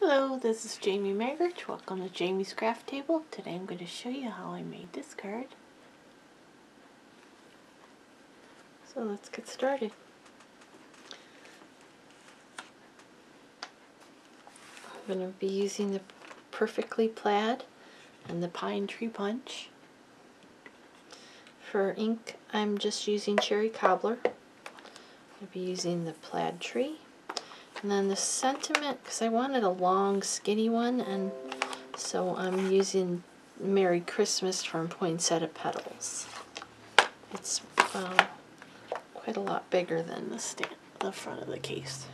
Hello, this is Jamie Maggart. Welcome to Jamie's Craft Table. Today I'm going to show you how I made this card. So let's get started. I'm going to be using the Perfectly Plaid and the Pine Tree Punch. For ink, I'm just using cherry cobbler. I'll be using the plaid tree. And then the sentiment, because I wanted a long skinny one, and so I'm using Merry Christmas from Poinsettia Petals. It's quite a lot bigger than the front of the case.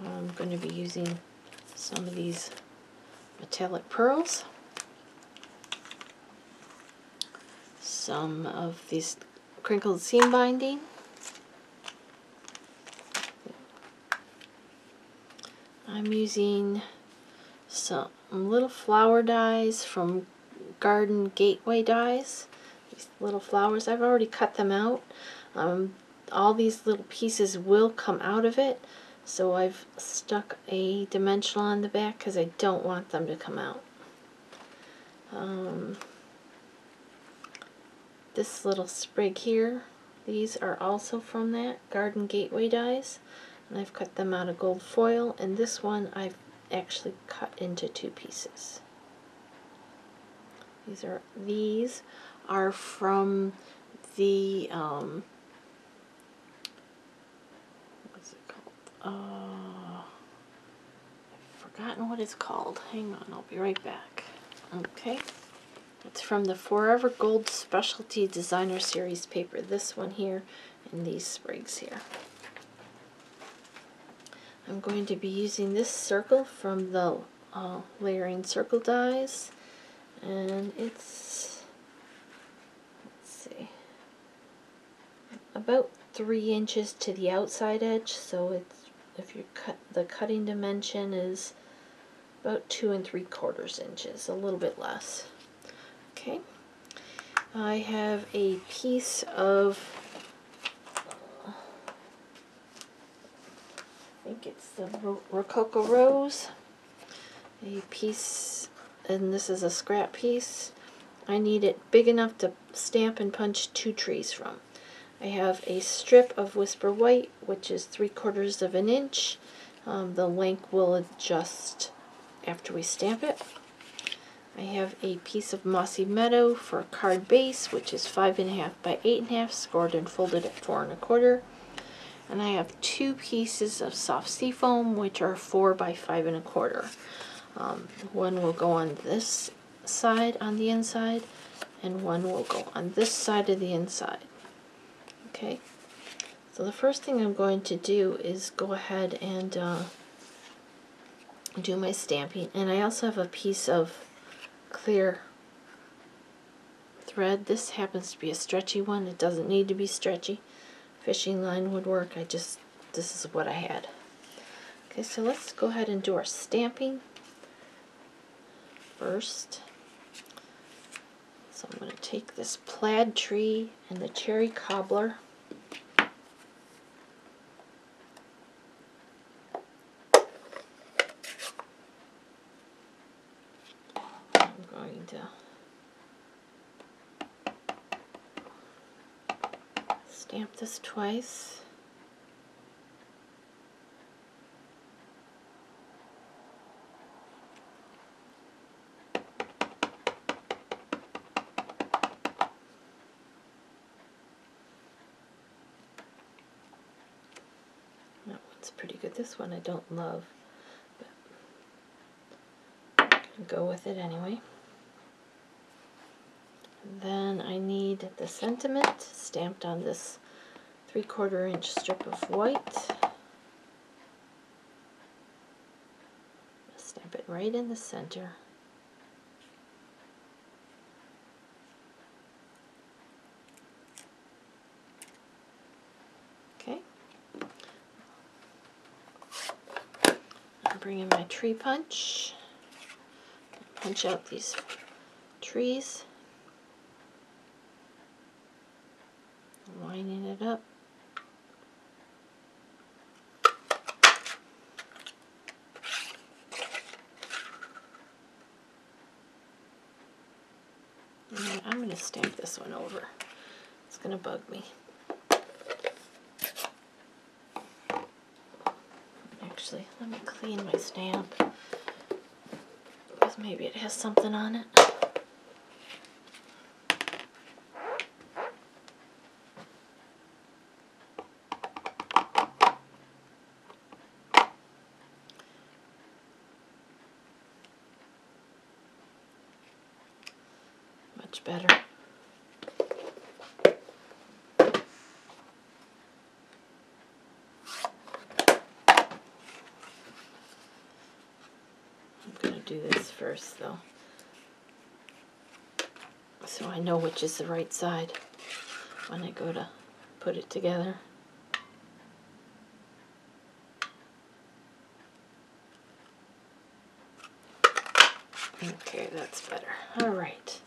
I'm going to be using some of these metallic pearls, some of these crinkled seam binding, I'm using some little flower dies from Garden Gateway dies. These little flowers, I've already cut them out. All these little pieces will come out of it, so I've stuck a dimensional on the back because I don't want them to come out. This little sprig here, these are also from that Garden Gateway dies, and I've cut them out of gold foil, and this one I've actually cut into two pieces. These are from the what's it called? I've forgotten what it's called. Hang on, I'll be right back. Okay. It's from the Forever Gold Specialty Designer Series paper. This one here and these sprigs here. I'm going to be using this circle from the Layering Circle dies, and it's, let's see, about 3 inches to the outside edge. So it's, if you cut, the cutting dimension is about 2 3/4 inches, a little bit less. Okay, I have a piece of, I think it's the Rococo Rose, a piece, and this is a scrap piece. I need it big enough to stamp and punch 2 trees from. I have a strip of Whisper White, which is 3/4 inch. The length will adjust after we stamp it. I have a piece of Mossy Meadow for a card base, which is 5.5 by 8.5, scored and folded at 4 1/4. And I have 2 pieces of soft seafoam, which are 4 by 5 1/4. One will go on this side on the inside, and one will go on this side of the inside. Okay, so the first thing I'm going to do is go ahead and do my stamping. And I also have a piece of clear thread. This happens to be a stretchy one. It doesn't need to be stretchy. Fishing line would work. This is what I had. Okay, so let's go ahead and do our stamping first. So I'm going to take this plaid tree and the cherry cobbler. I'm going to stamp this twice. That one's pretty good. This one I don't love, but I'm going to go with it anyway. Then I need the sentiment stamped on this 3/4 inch strip of white. Stamp it right in the center. Okay. I'm bringing my tree punch. Punch out these trees. Lining it up. And I'm going to stamp this one over. It's going to bug me. Actually, let me clean my stamp, because maybe it has something on it. Much better. I'm going to do this first though, so I know which is the right side when I go to put it together. Okay, that's better. Alright,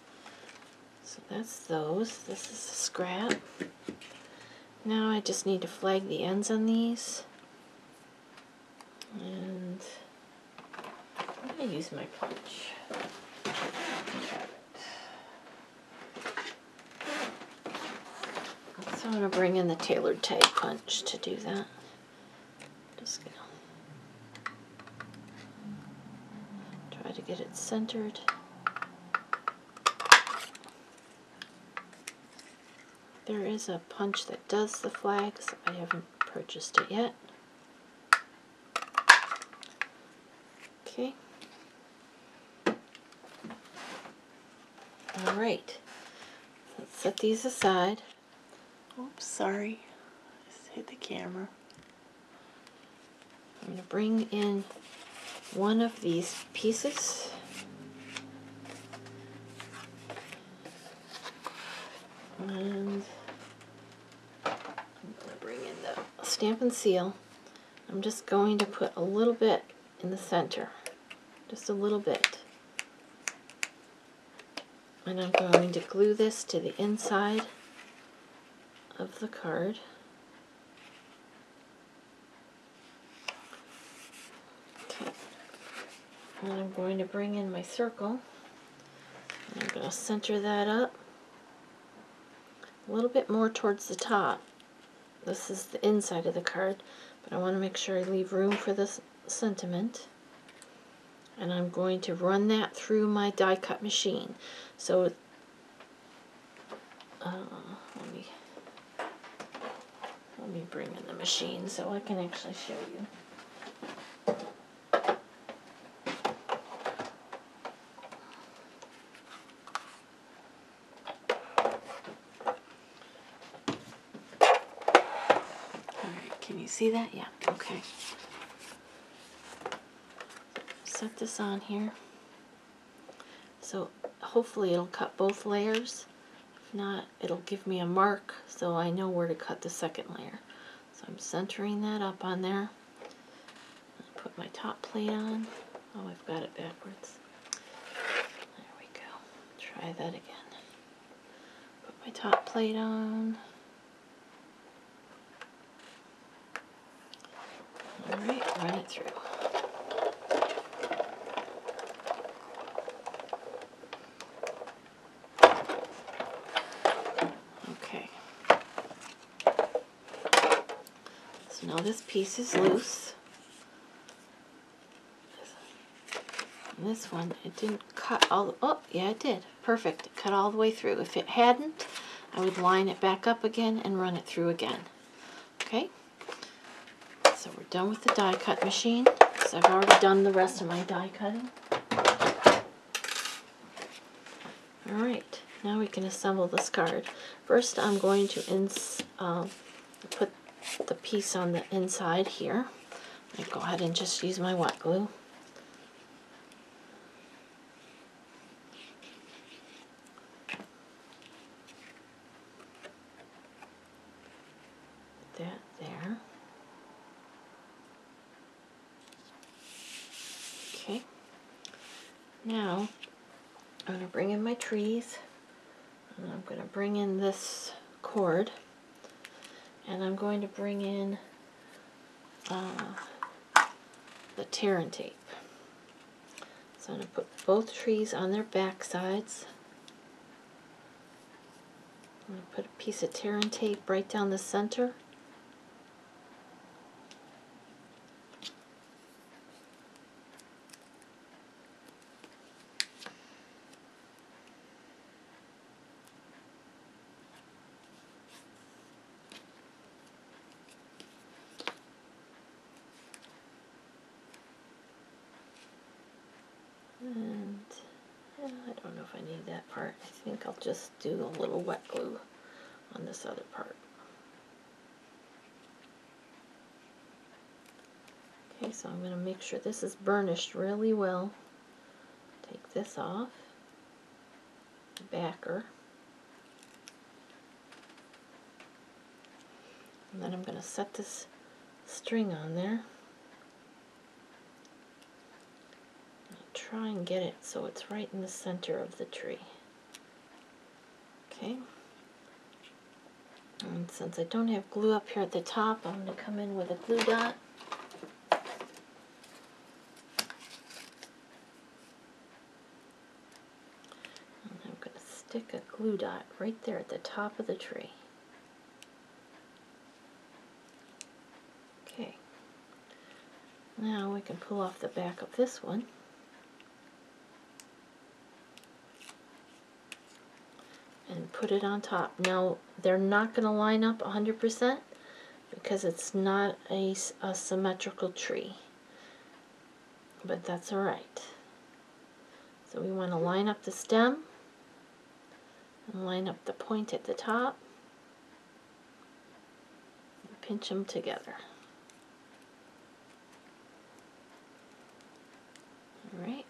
so that's those. This is a scrap. Now I just need to flag the ends on these. And I'm going to use my punch. So I'm going to bring in the tailored tag punch to do that. Just going to try to get it centered. There is a punch that does the flags. I haven't purchased it yet. Okay. Alright. Let's set these aside. Oops, sorry. Just hit the camera. I'm going to bring in one of these pieces. And I'm going to bring in the stamp and seal. I'm just going to put a little bit in the center. Just a little bit. And I'm going to glue this to the inside of the card. Okay. And I'm going to bring in my circle. And I'm going to center that up a little bit more towards the top. This is the inside of the card, but I want to make sure I leave room for this sentiment. And I'm going to run that through my die cut machine. So let me bring in the machine so I can actually show you. Alright, can you see that? Yeah. Okay. Set this on here. So hopefully it'll cut both layers. If not, it'll give me a mark so I know where to cut the second layer. So I'm centering that up on there. I'll put my top plate on. Oh, I've got it backwards. There we go. Try that again. Put my top plate on. Alright, run it through. Okay. So now this piece is loose. And this one, it didn't cut all the, oh, yeah it did. Perfect. It cut all the way through. If it hadn't, I would line it back up again and run it through again. Okay? So we're done with the die cut machine. So I've already done the rest of my die cutting. Alright, now we can assemble this card. First I'm going to put the piece on the inside here. I go ahead and just use my wet glue. That there. Okay. Now I'm going to bring in my trees, and I'm going to bring in this cord, and I'm going to bring in the tear and tape. So I'm going to put both trees on their back sides. I'm going to put a piece of tear and tape right down the center. And I don't know if I need that part. I think I'll just do a little wet glue on this other part. Okay, so I'm going to make sure this is burnished really well. Take this off, the backer, and then I'm going to set this string on there. I'll try and get it so it's right in the center of the tree. Okay. And since I don't have glue up here at the top, I'm going to come in with a glue dot. And I'm going to stick a glue dot right there at the top of the tree. Okay. Now we can pull off the back of this one. And put it on top. Now, they're not going to line up 100% because it's not a symmetrical tree. But that's alright. So we want to line up the stem and line up the point at the top and pinch them together. Alright.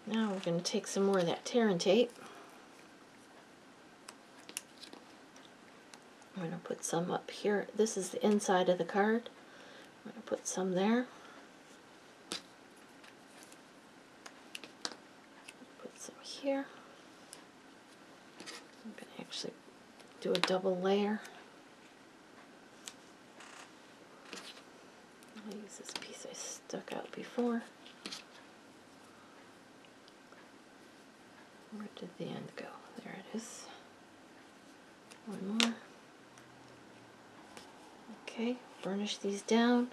Now we're going to take some more of that tear and tape. I'm going to put some up here. This is the inside of the card. I'm going to put some there. Put some here. I'm going to actually do a double layer. I'll use this piece I stuck out before. Where did the end go? There it is. One more. Okay, burnish these down.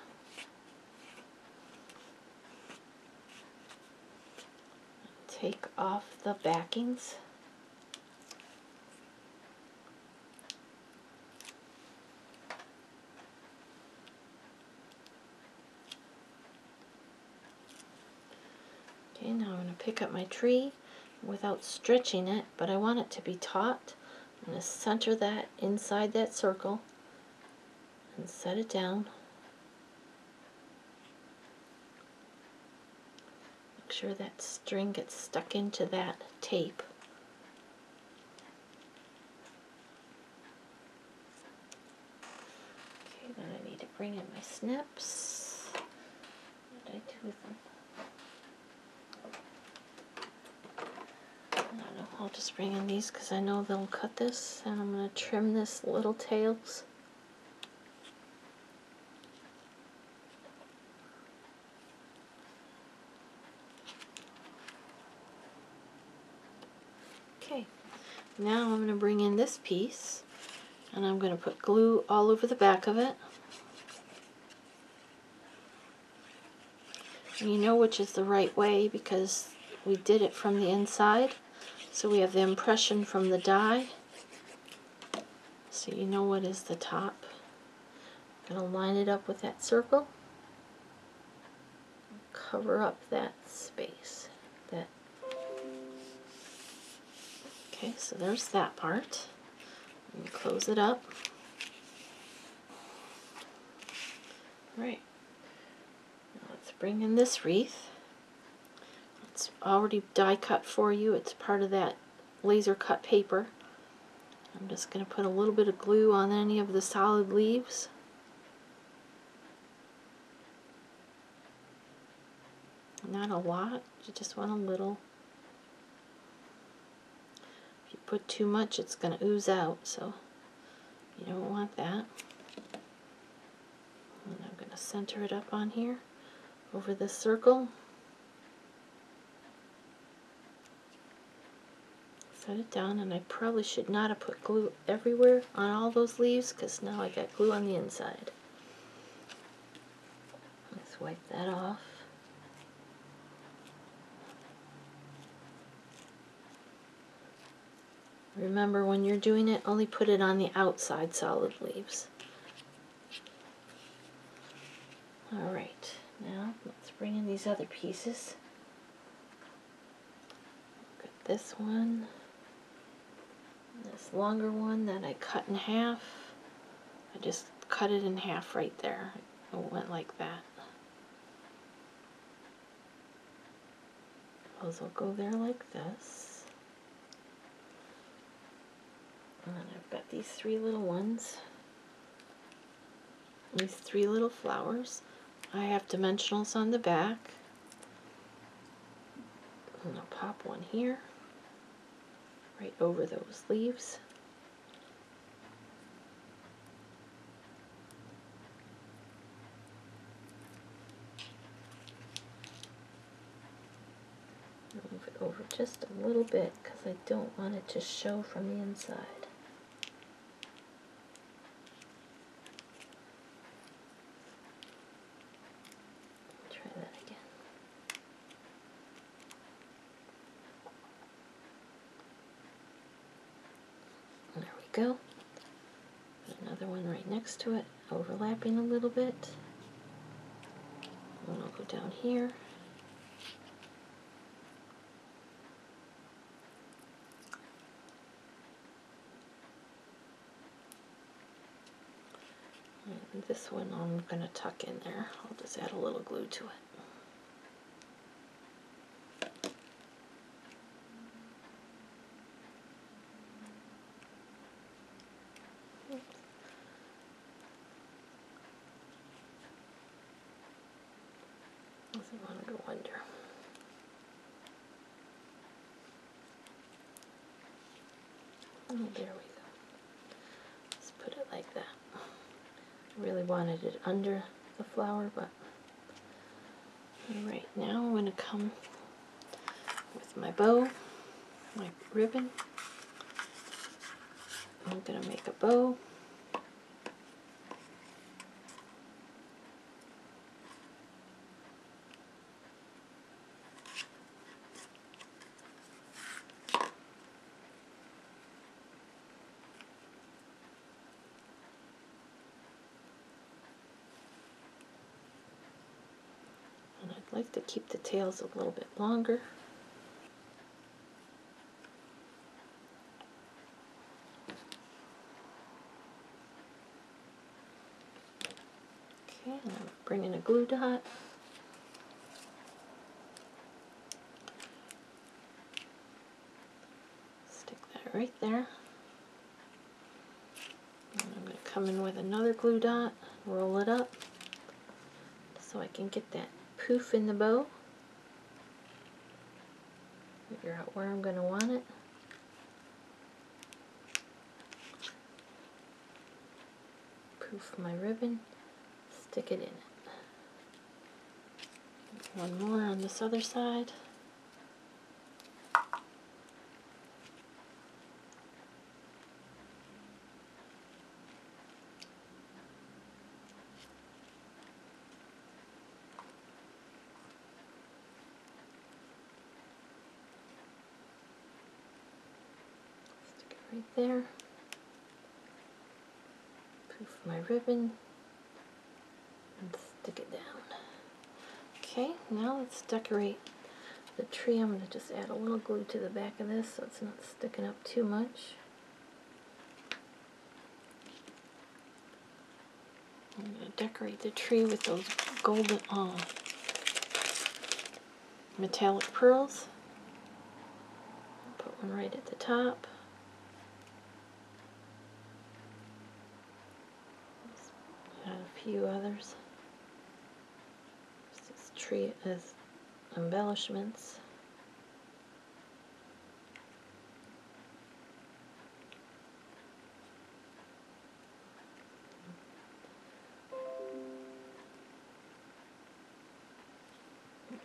Take off the backings. Okay, now I'm going to pick up my tree without stretching it, but I want it to be taut. I'm going to center that inside that circle and set it down. Make sure that string gets stuck into that tape. Okay, then I need to bring in my snips. What did I do with them? I don't know, I'll just bring in these because I know they'll cut this, and I'm going to trim this little tails. Okay, now I'm going to bring in this piece and I'm going to put glue all over the back of it. And you know which is the right way because we did it from the inside, so we have the impression from the die, so you know what is the top. I'm going to line it up with that circle, cover up that space. Okay, so there's that part. And close it up. Right. Now let's bring in this wreath. It's already die cut for you. It's part of that laser cut paper. I'm just going to put a little bit of glue on any of the solid leaves. Not a lot, you just want a little. If you put too much, it's going to ooze out, so you don't want that. And I'm going to center it up on here, over this circle. Set it down, and I probably should not have put glue everywhere on all those leaves because now I got glue on the inside. Let's wipe that off. Remember, when you're doing it, only put it on the outside solid leaves. Alright, now let's bring in these other pieces. Look at this one. This longer one that I cut in half. I just cut it in half right there. It went like that. Those will go there like this. And then I've got these three little ones. These three little flowers. I have dimensionals on the back. And I'll pop one here, right over those leaves. Move it over just a little bit because I don't want it to show from the inside. Try that again. There we go. Put another one right next to it, overlapping a little bit. And I'll go down here. And this one I'm going to tuck in there. I'll just add a little glue to it. Doesn't want to go under. Oh, there we go. Let's put it like that. I really wanted it under the flower, but alright, now I'm going to come with my bow, my ribbon. I'm going to make a bow. And I'd like to keep the tails a little bit longer. Okay, and I'm bringing a glue dot. Stick that right there. And I'm going to come in with another glue dot, roll it up so I can get that poof in the bow. Figure out where I'm going to want it. Poof my ribbon, stick it in it. One more on this other side. Stick it right there. Poof my ribbon and stick it down. Okay, now let's decorate the tree. I'm going to just add a little glue to the back of this so it's not sticking up too much. I'm going to decorate the tree with those golden metallic pearls. Put one right at the top. Add a few others. This tree as embellishments.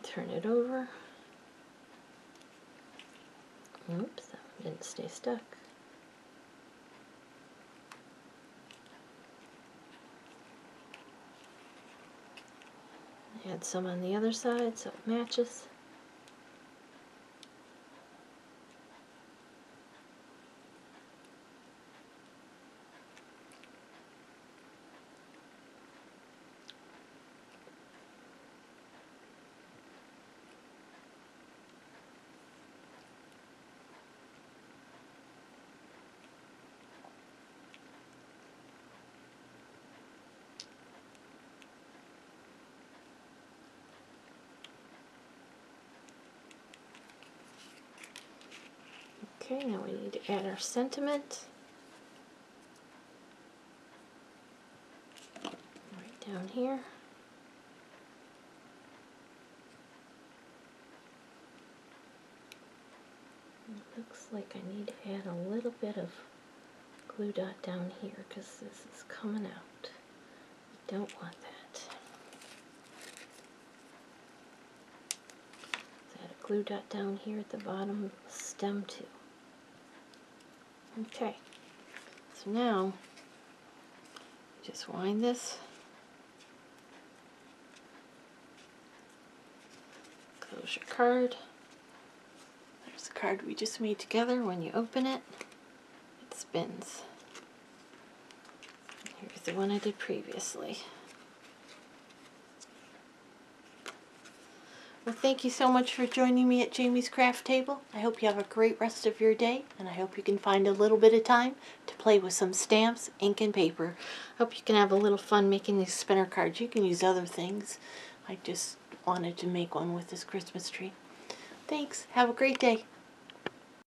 Turn it over. Oops, that Didn't stay stuck. Add some on the other side so it matches. Okay, now we need to add our sentiment. Right down here. It looks like I need to add a little bit of glue dot down here because this is coming out. I don't want that. Let's add a glue dot down here at the bottom of the stem too. Okay, so now just wind this, close your card. There's the card we just made together. When you open it, it spins. Here's the one I did previously. Well, thank you so much for joining me at Jamie's Craft Table. I hope you have a great rest of your day, and I hope you can find a little bit of time to play with some stamps, ink, and paper. I hope you can have a little fun making these spinner cards. You can use other things. I just wanted to make one with this Christmas tree. Thanks. Have a great day.